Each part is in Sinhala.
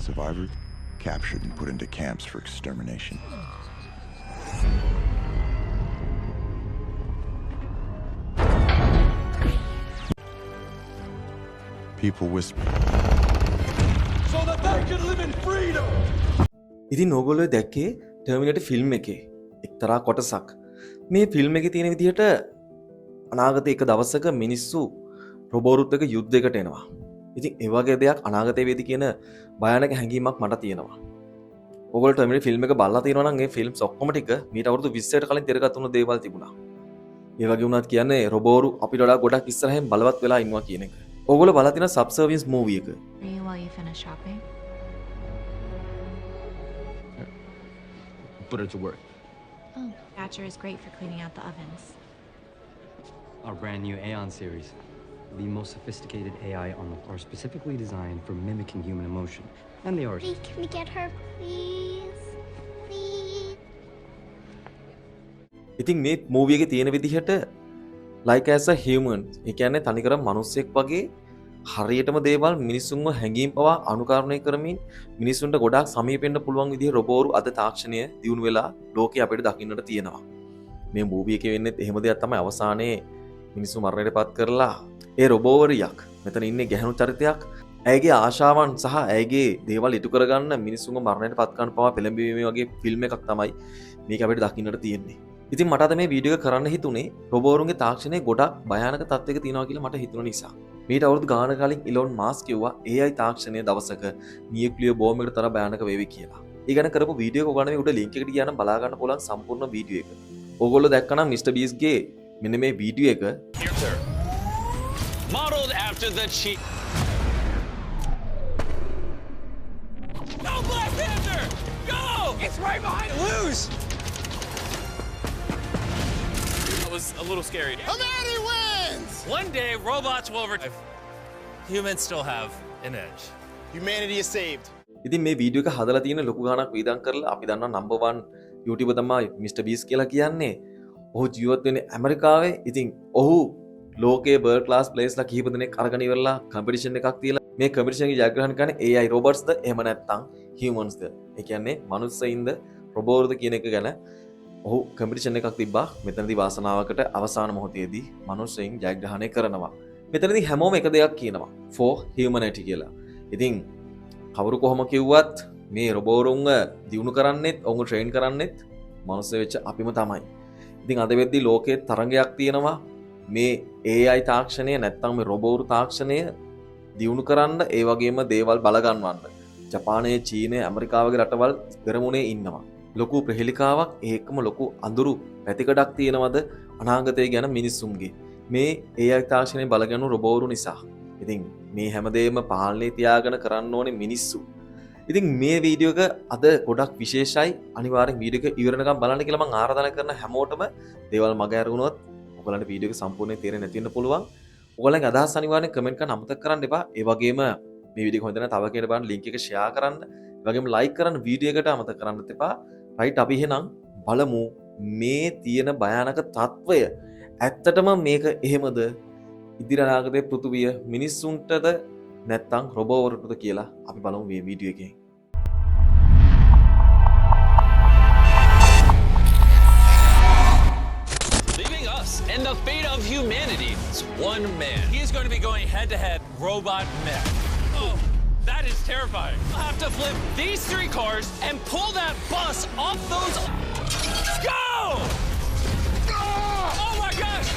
survivors captured and put into camps for extermination. People whisper. So that they can live in freedom. ඉතින් ඕගොල්ලෝ දැක්කේ ටර්මිනේටර් ෆිල්ම් එකේ එක්තරා කොටසක්. මේ ෆිල්ම් එකේ තියෙන විදිහට අනාගතයේ එක දවසක මිනිස්සු රොබෝරුත් එක්ක යුද්ධයකට එනවා. ඉතින් ඒ වගේ දෙයක් අනාගතයේ වේදි කියන භයානක හැඟීමක් මට තියෙනවා. ඕගොල්ලෝ ටර්මිනේටර් ෆිල්ම් එක බලලා තියෙනවා නම් ඒ ෆිල්ම්ස් ඔක්කොම ටික මීට අවුරුදු 20කට කලින් තිරගත් වුණු දේවල් තිබුණා. ඒ වගේ වුණත් කියන්නේ රොබෝරු අපිට වඩා ගොඩක් ඉස්සරහින් බලවත් වෙලා ඉන්නවා කියන එක. ඕගොල්ලෝ බලලා තියෙන සබ්සර්වියන්ස් මූවි එක. Are you while you finish shopping? Put her to work. Oh, Thatcher is great for cleaning out the ovens. Our brand new Aeon series. The most sophisticated AI on the floor, specifically designed for mimicking human emotion. And the ours. Can we get her, please? Please. ඉතින් මේ මූවි එකේ තියෙන විදිහට like as a human, ඒ කියන්නේ තනිකර මිනිස්සෙක් වගේ හරියටම දේවල් මිනිසුන්ව හැඟීම් පවා අනුකරණය කරමින් මිනිසුන්ට ගොඩාක් සමීප වෙන්න පුළුවන් විදිහේ රොබෝරු අද තාක්ෂණය දියුණු වෙලා ලෝකේ අපිට දකින්නට තියෙනවා. මේ මූවි එකේ වෙන්නේ එහෙම දෙයක් තමයි. අවසානයේ මිනිස්සු මරණයටපත් කරලා ඒ රොබෝවරියක් මෙතන ඉන්නේ ගැහණු චරිතයක් ඇයගේ ආශාවන් සහ ඇයගේ දේවල් ඉටු කරගන්න මිනිස්සුන්ව මරණයටපත් කරන පවා පෙළඹවීමේ වගේ ෆිල්ම් එකක් තමයි මේක අපිට දකින්නට තියෙන්නේ. ඉතින් මට අද මේ වීඩියෝ එක කරන්න හිතුනේ රොබෝරුන්ගේ තාක්ෂණයේ ගොඩක් භයානක තත්ත්වයක තියෙනවා කියලා මට හිතුන නිසා. මීට අවුරුදු ගානක කලින් ඉලොන් මාස්ක් කිව්වා AI තාක්ෂණය දවසක නියුක්ලියර් බෝම්බ් එකට තරම් භයානක වේවි කියලා. ඒ ගැන කරපු වීඩියෝ එක ඔයගොල්ලෝ මේ උඩ ලින්ක් එකට ගියා නම් බලා ගන්න පුළුවන් සම්පූර්ණ වීඩියෝ එක. ඕගොල්ලෝ දැක්කනම් මිස්ටර් බීස්ගේ මෙන්න මේ වීඩියෝ එක modeled after the chief. Go Black Panther! Go! It's right behind. Lose. That was a little scary. Humanity wins! One day robots will overtake. Humans still have an edge. Humanity is saved. ඉතින් මේ වීඩියෝ එක හදලා තියෙන ලොකු ගාණක් වේදම් කරලා අපි දන්නවා නම්බර් 1 YouTuber තමයි මිස්ටර් බීස් කියලා කියන්නේ. ඔහු ජීවත් වෙන්නේ ඇමරිකාවේ. ඉතින් ඔහු ලෝකයේ වර්ල්ඩ් ක්ලාස් ප්ලේස්ලා කිහිප දෙනෙක් අරගෙන ඉවරලා කම්පිටිෂන් එකක් තියලා මේ කම්පිටිෂන් එක ජයග්‍රහණය කරන්නේ AI robotsද එහෙම නැත්නම් humansද? ඒ කියන්නේ මනුස්සයින්ද රොබෝට්ද කියන එක ගැන ඔහු කම්පිටිෂන් එකක් තිබ්බා. මෙතනදී වාසනාවකට අවසාන මොහොතේදී මනුස්සයින් ජයග්‍රහණය කරනවා. මෙතනදී හැමෝම එක දෙයක් කියනවා for humanity කියලා. ඉතින් කවුරු කොහොම කිව්වත් මේ රොබෝරුන්ව දියුණු කරන්නෙත් ඔවුන් ට්‍රේන් කරන්නෙත් මනුස්ස වෙච්ච අපිම තමයි. ඉතින් අද වෙද්දී ලෝකයේ තරංගයක් තියෙනවා මේ AI තාක්ෂණය නැත්තම් මේ රොබෝරු තාක්ෂණය දියුණු කරන්න ඒ වගේම දේවල් බලගන්වන්න. ජපානයේ චීනයේ ඇමරිකාව වගේ රටවල් පෙරමුණේ ඉන්නවා. ලොකු ප්‍රහෙලිකාවක් ඒකම ලොකු අඳුරු පැතිකඩක් තියෙනවද අනාගතය ගැන මිනිස්සුන්ගේ මේ AI තාක්ෂණය බලගන්නු රොබෝරු නිසා. ඉතින් මේ හැමදේම පාලනේ තියාගෙන කරන්න ඕනේ මිනිස්සු. ඉතින් මේ වීඩියෝ එක අද ගොඩක් විශේෂයි. අනිවාර්යෙන් වීඩියෝ එක ඉවර වෙනකම් බලන්න කියලා මම ආරාධනා කරන හැමෝටම දේවල් මග ඇරුණොත් ඔයගලන්ට වීඩියෝ එක සම්පූර්ණයෙන් තේරෙන්නේ නැති වෙන්න පුළුවන්. ඔයගලන්ගේ අදහස් අනිවාර්යෙන් කමෙන්ට් කරන්න අමතක කරන්න එපා. ඒ වගේම මේ වීඩියෝ එක හොඳ නම් තව කෙනෙක් බලන්න ලින්ක් එක ෂෙයා කරන්න. ඒ වගේම ලයික් කරන්න වීඩියෝ එකට අමතක කරන්නත් එපා. රයිට් අපි එහෙනම් බලමු මේ තියෙන භයානක තත්වය ඇත්තටම මේක එහෙමද ඉදිරි අනාගතයේ පෘථුවිය මිනිස්සුන්ටද නැත්නම් රොබෝවරුන්ටද කියලා අපි බලමු මේ වීඩියෝ එකෙන්. And the fate of humanity. It's one man. He is going to be going head to head robot mech. Oh, that is terrifying. I'll have to flip these 3 cars and pull that bus off those. Go! Oh my gosh!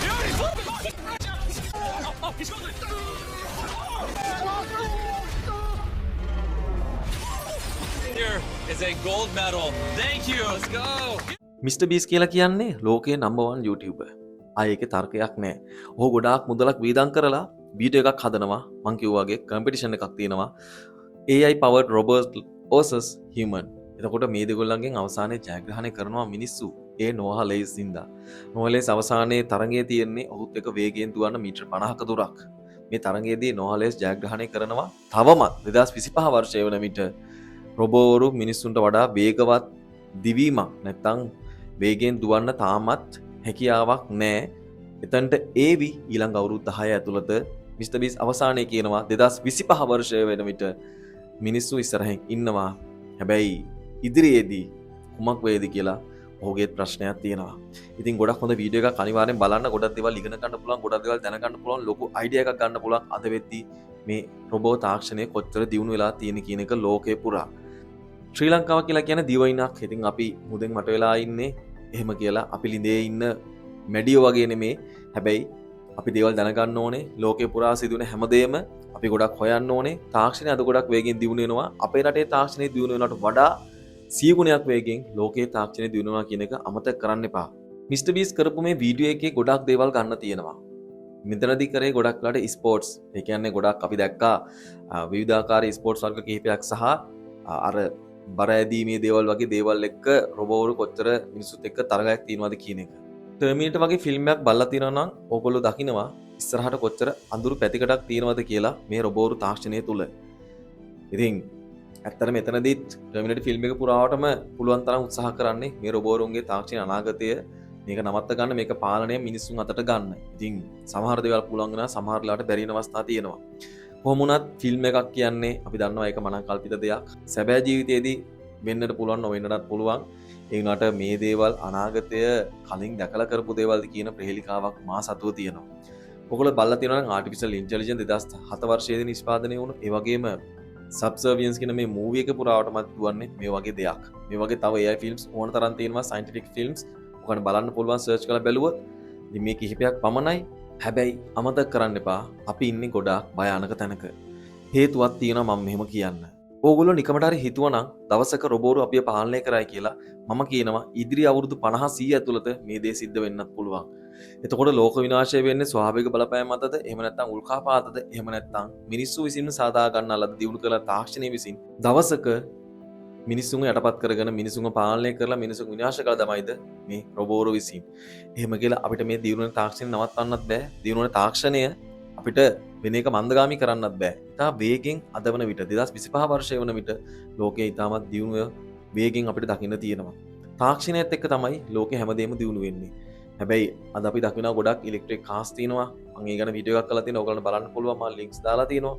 Dude, he's flipping! Oh, he's going. Here is a gold medal. Thank you. Let's go. Mister Beast කියලා කියන්නේ ලෝකයේ නම්බර් 1 YouTuber. ආයේ තර්කයක් නැහැ. ඔහු ගොඩාක් මුදලක් වේදම් කරලා වීඩියෝ එකක් හදනවා. මං කිව්වා වගේ කම්පිටිෂන් එකක් තියෙනවා. AI powered robots versus human. එතකොට මේ දෙගොල්ලන්ගෙන් අවසානයේ ජයග්‍රහණය කරනවා මිනිස්සු. ඒ නොහා ලේස් ඉඳා. නොහා ලේස් අවසානයේ තරඟයේ තියෙන්නේ ඔහුත් එක වේගයෙන් දුවන මීටර 50ක දුරක්. මේ තරඟයේදී නොහා ලේස් ජයග්‍රහණය කරනවා. තවමත් 2025 වර්ෂයේ වන විට රොබෝවරු මිනිස්සුන්ට වඩා වේගවත් දිවීමක් නැත්තම් වේගෙන් දුවන්න තාමත් හැකියාවක් නැහැ. එතනට ඒවි ඊළඟ අවුරුදු 10 ඇතුළත මිස්ටර් බීස් අවසානයේ කියනවා 2025 වර්ෂය වෙන විට මිනිස්සු ඉස්සරහෙන් ඉන්නවා. හැබැයි ඉදිරියේදී කුමක් වේද කියලා ඔහුගේ ප්‍රශ්නයක් තියෙනවා. ඉතින් ගොඩක් හොඳ වීඩියෝ එකක් අනිවාර්යෙන් බලන්න. ගොඩක් දේවල් ඉගෙන ගන්න පුළුවන්, ගොඩක් දේවල් දැන ගන්න පුළුවන්, ලොකු අයිඩියා එකක් ගන්න පුළුවන්. අද වෙද්දී මේ රොබෝ තාක්ෂණය කොච්චර දියුණු වෙලා තියෙන කියන එක ලෝකේ පුරා. ශ්‍රී ලංකාව කියලා කියන්නේ දිවයිනක්. ඉතින් අපි මුදෙන් මට වෙලා ඉන්නේ එහෙම කියලා අපි ලිඳේ ඉන්න මැඩියෝ වගේ නෙමේ. හැබැයි අපි දේවල් දැනගන්න ඕනේ. ලෝකේ පුරා සිදුවෙන හැමදේම අපි ගොඩක් හොයන්න ඕනේ. තාක්ෂණය අද ගොඩක් වේගෙන් දියුණු වෙනවා. අපේ රටේ තාක්ෂණය දියුණු වෙනවට වඩා 100 ගුණයක් වේගෙන් ලෝකේ තාක්ෂණය දියුණු වෙනවා කියන එක අමතක කරන්න එපා. මිස්ටර් බීස් කරපු මේ වීඩියෝ එකේ ගොඩක් දේවල් ගන්න තියෙනවා. මෙතනදී කරේ ගොඩක් වෙලාට ස්පෝර්ට්ස්. ඒ කියන්නේ ගොඩක් අපි දැක්කා විවිධාකාර ස්පෝර්ට්ස් වර්ග කිහිපයක් සහ අර බර ඇදීමේ දේවල් වගේ දේවල් එක්ක රොබෝවරු කොච්චර මිනිස්සුත් එක්ක තරගයක් තියෙනවද කියන එක. ටර්මිනේටර් වගේ ෆිල්ම් එකක් බලලා තියෙනවා නම් ඕගොල්ලෝ දකිනවා ඉස්සරහට කොච්චර අඳුරු පැතිකඩක් තියෙනවද කියලා මේ රොබෝවරු තාක්ෂණය තුල. ඉතින් ඇත්තටම මෙතනදීත් ටර්මිනේටර් ෆිල්ම් එක පුරාවටම පුළුවන් තරම් උත්සාහ කරන්නේ මේ රොබෝවරුන්ගේ තාක්ෂණ අනාගතය මේක නවත්ත ගන්න, මේක පාලනය මිනිස්සුන් අතට ගන්න. ඉතින් සමහර දේවල් පුළුවන් වෙනවා, සමහර වෙලාවට බැරි වෙන අවස්ථා තියෙනවා. කොහොම වුණත් ෆිල්ම් එකක් කියන්නේ අපි දන්නවා ඒක මනං කල්පිත දෙයක්. සැබෑ ජීවිතයේදී වෙන්නට පුළුවන්, නොවෙන්නටත් පුළුවන්. ඒ වුණාට මේ දේවල් අනාගතය කලින් දැකලා කරපු දේවල්ද කියන ප්‍රහේලිකාවක් මා සතුව තියෙනවා. ඔයගොල්ලෝ බලලා තියෙනවා නම් ආටිෆිෂල් ඉන්ටෙලිජන්ස් 2007 වර්ෂයේදී නිෂ්පාදනය වුණු ඒ වගේම සබ්සර්වියන්ස් කියන මේ මූවී එක පුරාවටමත් දුවන්නේ මේ වගේ දෙයක්. මේ වගේ තව AI ෆිල්ම්ස් ඕන තරම් තියෙනවා, සයන්ටිෆික් ෆිල්ම්ස්. ඔයගොල්ලෝ බලන්න පුළුවන් සර්ච් කරලා බැලුවොත්. ඉතින් මේ කිහිපයක් පමණයි. හැබැයි අමතක කරන්න එපා අපි ඉන්නේ ගොඩාක් භයානක තැනක. හේතුවක් තියෙනවා මම මෙහෙම කියන්න. ඕගොල්ලෝ නිකමට හරි හිතුවනම් දවසක රොබෝරු අපිව පාලනය කරයි කියලා මම කියනවා ඉදිරි අවුරුදු 50 100 ඇතුළත මේ දේ සිද්ධ වෙන්නත් පුළුවන්. එතකොට ලෝක විනාශය වෙන්නේ ස්වාභාවික බලපෑම් මතද? එහෙම නැත්නම් උල්කාපාතද? එහෙම නැත්නම් මිනිස්සු විසින් සාදා ගන්නා ලද දියුණු කළ තාක්ෂණය විසින් දවසක මිනිස්සුන්ව යටපත් කරගෙන මිනිස්සුන්ව පාලනය කරලා මිනිස්සුන් විනාශ කළ දමයිද මේ රොබෝවරු විසින්? එහෙම කියලා අපිට මේ දියුණු වෙන තාක්ෂණය නවත්තන්නත් බෑ. දියුණු වෙන තාක්ෂණය අපිට වෙන එක මන්දගාමී කරන්නත් බෑ. ඉතා වේගෙන් අද වන විට 2025 වර්ෂය වන විට ලෝකයේ ඉතාමත් දියුණුව වේගෙන් අපිට දකින්න තියෙනවා. තාක්ෂණයත් එක්ක තමයි ලෝකේ හැමදේම දියුණු වෙන්නේ. හැබැයි අද අපි දකිනවා ගොඩක් ඉලෙක්ට්‍රික් කාර්ස් තියෙනවා. මම ඒ ගැන වීඩියෝ එකක් කරලා තියෙනවා. ඔයගොල්ලන්ට බලන්න පුළුවන්. මම ලින්ක්ස් දාලා තියෙනවා.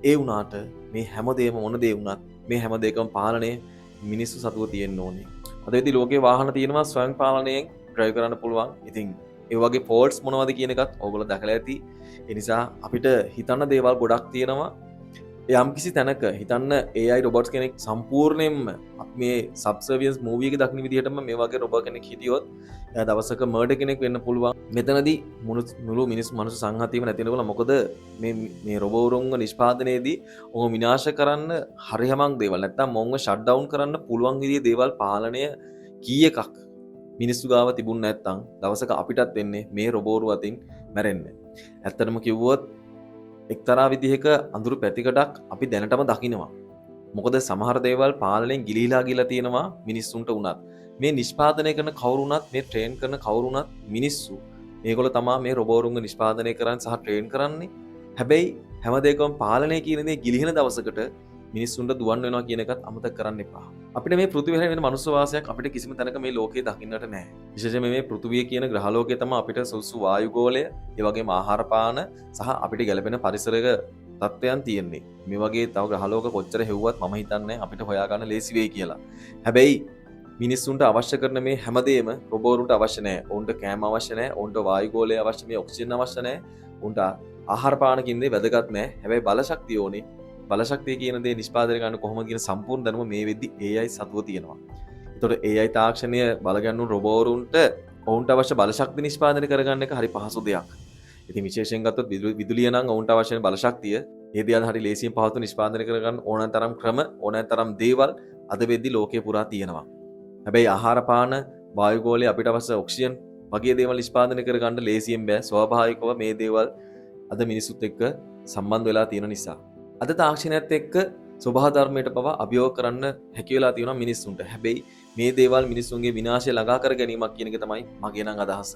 ඒ වුණාට මේ හැමදේම මොන දේ වුණත් මේ හැම දෙයකම පාලනය මිනිස්සු සතුව තියෙන්න ඕනේ. අද වෙද්දී ලෝකේ වාහන තියෙනවා ස්වයං පාලනයෙන් ඩ්‍රයිව් කරන්න පුළුවන්. ඉතින් ඒ වගේ ෆෝල්ට්ස් මොනවද කියන එකත් ඕගොල්ලෝ දැකලා ඇති. ඒ නිසා අපිට හිතන්න දේවල් ගොඩක් තියෙනවා. යම්කිසි තැනක හිතන්න AI රොබොට්ස් කෙනෙක් සම්පූර්ණයෙන්ම අපි මේ සබ්සර්වියන්ස් මූවී එක දකින විදිහටම මේ වගේ රොබෝට් කෙනෙක් හිටියොත් එයා දවසක මර්ඩර් කෙනෙක් වෙන්න පුළුවන්. මෙතනදී මුළු මිනිස් මනුස්ස සංහතියම නැති වෙනවා. මොකද මේ රොබෝරුන්ව නිෂ්පාදනයේදී ඔහු විනාශ කරන්න හරියමං දේවල් නැත්තම් මොන්ව ෂට් ඩවුන් කරන්න පුළුවන් විදිහේ දේවල් පාලනය කීයකක් මිනිස්සු ගාව තිබුණ නැත්තම් දවසක අපිටත් වෙන්නේ මේ රොබෝරු අතින් මැරෙන්න. ඇත්තටම කිව්වොත් එක්තරා විදිහක අඳුරු පැතිකඩක් අපි දැනටම දකිනවා. මොකද සමහර දේවල් පාලනයෙන් ගිලිහිලා ගිලා තියෙනවා මිනිස්සුන්ට උනත්. මේ නිෂ්පාදනය කරන කවුරුණත් මේ ට්‍රේන් කරන කවුරුණත් මිනිස්සු. මේගොල්ලෝ තමයි මේ රොබෝරුන්ව නිෂ්පාදනය කරන්නේ සහ ට්‍රේන් කරන්නේ. හැබැයි හැම දෙයකම පාලනය කියන දේ ගිලිහෙන දවසකට මිනිස්සුන්ට දුවන් වෙනවා කියන එකත් අමතක කරන්න එපා. අපිට මේ පෘථිවියේ වෙන මනුස්ස වාසයක් අපිට කිසිම තැනක මේ ලෝකේ දකින්නට නැහැ. විශේෂයෙන්ම මේ පෘථිවිය කියන ග්‍රහලෝකයේ තමයි අපිට සුසු වායුගෝලය, ඒ වගේම ආහාර පාන සහ අපිට ගැළපෙන පරිසරයක තත්ත්වයන් තියෙන්නේ. මේ වගේ තව ග්‍රහලෝක කොච්චර හෙව්වත් මම හිතන්නේ අපිට හොයාගන්න ලේසි වෙයි කියලා. හැබැයි මිනිස්සුන්ට අවශ්‍ය කරන මේ හැමදේම රොබෝරුන්ට අවශ්‍ය නැහැ. ඔවුන්ට කෑම අවශ්‍ය නැහැ. ඔවුන්ට වායුගෝලය අවශ්‍ය, මේ ඔක්සිජන් අවශ්‍ය නැහැ. ඔවුන්ට ආහාර පාන කියන දේ වැදගත් නැහැ. හැබැයි බලශක්තිය ඕනේ. බලශක්තිය කියන දේ නිෂ්පාදනය කරන්න කොහොමද කියන සම්පූර්ණ දැනුම මේ වෙද්දී AI සතුව තියෙනවා. ඒතකොට AI තාක්ෂණය බලගන්නු රොබෝරුන්ට ඔවුන්ට අවශ්‍ය බලශක්තිය නිෂ්පාදනය කරගන්න එක හරි පහසු දෙයක්. ඉතින් විශේෂයෙන් ගත්තොත් විදුලිය නම් ඔවුන්ට අවශ්‍ය වෙන බලශක්තිය ඒ දේවල් හරි ලේසියෙන් පහසුව නිෂ්පාදනය කරගන්න ඕනෑම තරම් ක්‍රම, ඕනෑම තරම් දේවල් අද වෙද්දී ලෝකේ පුරා තියෙනවා. හැබැයි ආහාර පාන, වායුගෝලය, අපිට අවශ්‍ය ඔක්සිජන් වගේ දේවල් නිෂ්පාදනය කරගන්න ලේසියෙන් බෑ. ස්වාභාවිකව මේ දේවල් අද මිනිසුත් එක්ක සම්බන්ධ වෙලා තියෙන නිසා. අද තාක්ෂණයත් එක්ක ස්වභාව ධර්මයට පවා අභියෝග කරන්න හැකි වෙලා තියෙනවා මිනිස්සුන්ට. හැබැයි මේ දේවල් මිනිස්සුන්ගේ විනාශය ළඟා කර ගැනීමක් කියන එක තමයි මගේ නම් අදහස.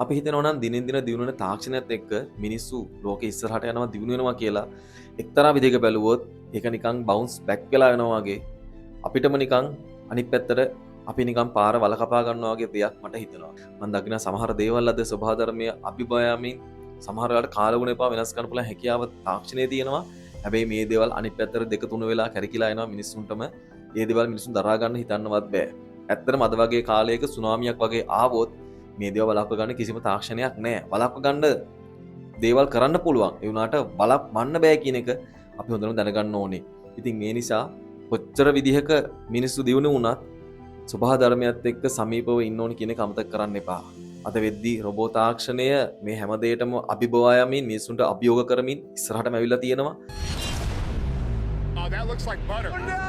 අපි හිතනවා නම් දිනෙන් දින දියුණු වෙන තාක්ෂණයත් එක්ක මිනිස්සු ලෝකෙ ඉස්සරහට යනවා, දියුණු වෙනවා කියලා එක්තරා විදිහක බැලුවොත් ඒක නිකන් බවුන්ස් බැක් වෙලා යනවා වගේ. අපිටම නිකන් අනිත් පැත්තට අපි නිකන් පාර වල කපා ගන්නවා වගේ දෙයක් මට හිතෙනවා. මම දකින සමහර දේවල් අද ස්වභාව ධර්මයේ අභිබයමින් සමහර වෙලාවට කාලගුණ එපා වෙනස් කරන්න පුළුවන් හැකියාව තාක්ෂණයේ තියෙනවා. හැබැයි මේ දේවල් අනිත් පැත්තට දෙක තුන වෙලා කැරකිලා එනවා මිනිස්සුන්ටම ඒ දේවල් මිනිස්සුන් දරා ගන්න හිතන්නවත් බෑ. ඇත්තටම අද වගේ කාලයක සුනාමියක් වගේ ආවොත් මේ දේවල් වළක්ව ගන්න කිසිම තාක්ෂණයක් නැහැ. වළක්ව ගන්න දේවල් කරන්න පුළුවන්. ඒ වුණාට වළක්වන්න බෑ කියන එක අපි හොඳටම දැනගන්න ඕනේ. ඉතින් මේ නිසා කොච්චර විදිහක මිනිස්සු දියුණු වුණත් සබහා ධර්මයත් එක්ක සමීපව ඉන්න ඕනේ කියන එක අමතක කරන්න එපා. අද වෙද්දී රොබෝ තාක්ෂණය මේ හැම දෙයකටම අභිබවා යමින් මිනිසුන්ට අභියෝග කරමින් ඉස්සරහටම ඇවිල්ලා තියෙනවා. Oh, that looks like butter. Oh, no!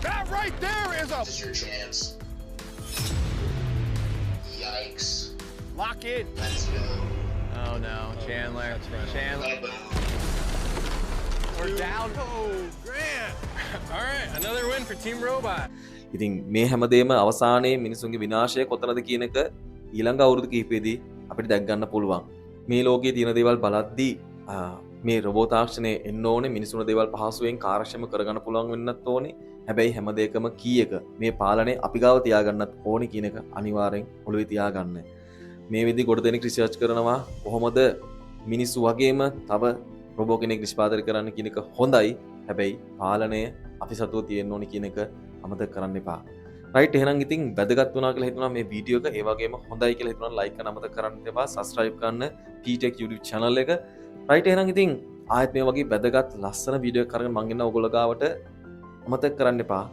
That right there is a... This is your chance. Yikes. Lock in. Let's go. Oh, no. Chandler. That's right. Chandler. We're down. Oh, Grant. All right. Another win for Team Robot. ඉතින් මේ හැමදේම අවසානයේ මිනිසුන්ගේ විනාශය කොතනද කියන එක ඊළඟ අවුරුදු කිහිපෙදී අපිට දැක් ගන්න පුළුවන්. මේ ලෝකයේ තියෙන දේවල් බලද්දී මේ රොබෝ තාක්ෂණය එන්න ඕනේ මිනිසුන්ගේ දේවල් පහසුවෙන් කාර්යක්ෂම කරගන්න පුළුවන් වෙන්නත් ඕනේ. හැබැයි හැම දෙයකම කීයක මේ පාලනය අපි ගාව තියාගන්නත් ඕනේ කියන එක අනිවාර්යෙන් ඔළුවේ තියාගන්න. මේ විදිහ කොට දෙනෙක් රිසර්ච් කරනවා කොහොමද මිනිස්සු වගේම තව රොබෝ කෙනෙක් නිෂ්පාදනය කරන්න කියන එක හොඳයි. හැබැයි පාලනය අපි සතුව තියෙන්න ඕනේ කියන එක අමතක කරන්න එපා. රයිට් එහෙනම් ඉතින් වැදගත් වුණා කියලා හිතනවා මේ වීඩියෝ එක. ඒ වගේම හොඳයි කියලා හිතනවා ලයික් කරන්න අමතක කරන්න එපා. සබස්ක්‍රයිබ් කරන්න PTech YouTube channel එක. රයිට් එහෙනම් ඉතින් ආයෙත් මේ වගේ වැදගත් ලස්සන වීඩියෝ එකක් අරගෙන මම එන්න ඔයගොල්ලෝ ගාවට. අමතක කරන්න එපා.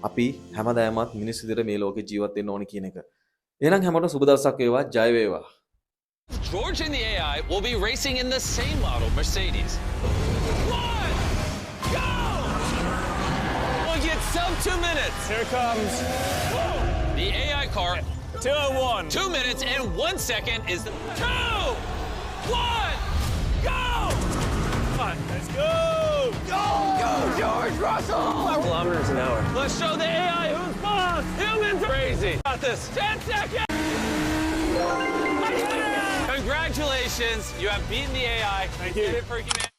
අපි හැමදාමත් මිනිස්සු විදිහට මේ ලෝකේ ජීවත් වෙන්න ඕනේ කියන එක. එහෙනම් හැමෝටම සුබ දවසක් වේවා. ජය වේවා. George and the AI will be racing in the same model Mercedes. One, go! Look, it's sub 2 minutes. Here comes. The AI car, 2 and 1. 2 minutes and 1 second is 2, 1, go! Come on, let's go. Go! Go, George Russell! 5 kilometers an hour. Let's show the AI who's boss. Humans are crazy. Got this. 10 seconds. Congratulations, you have beaten the AI. Thank you. Did it for humanity.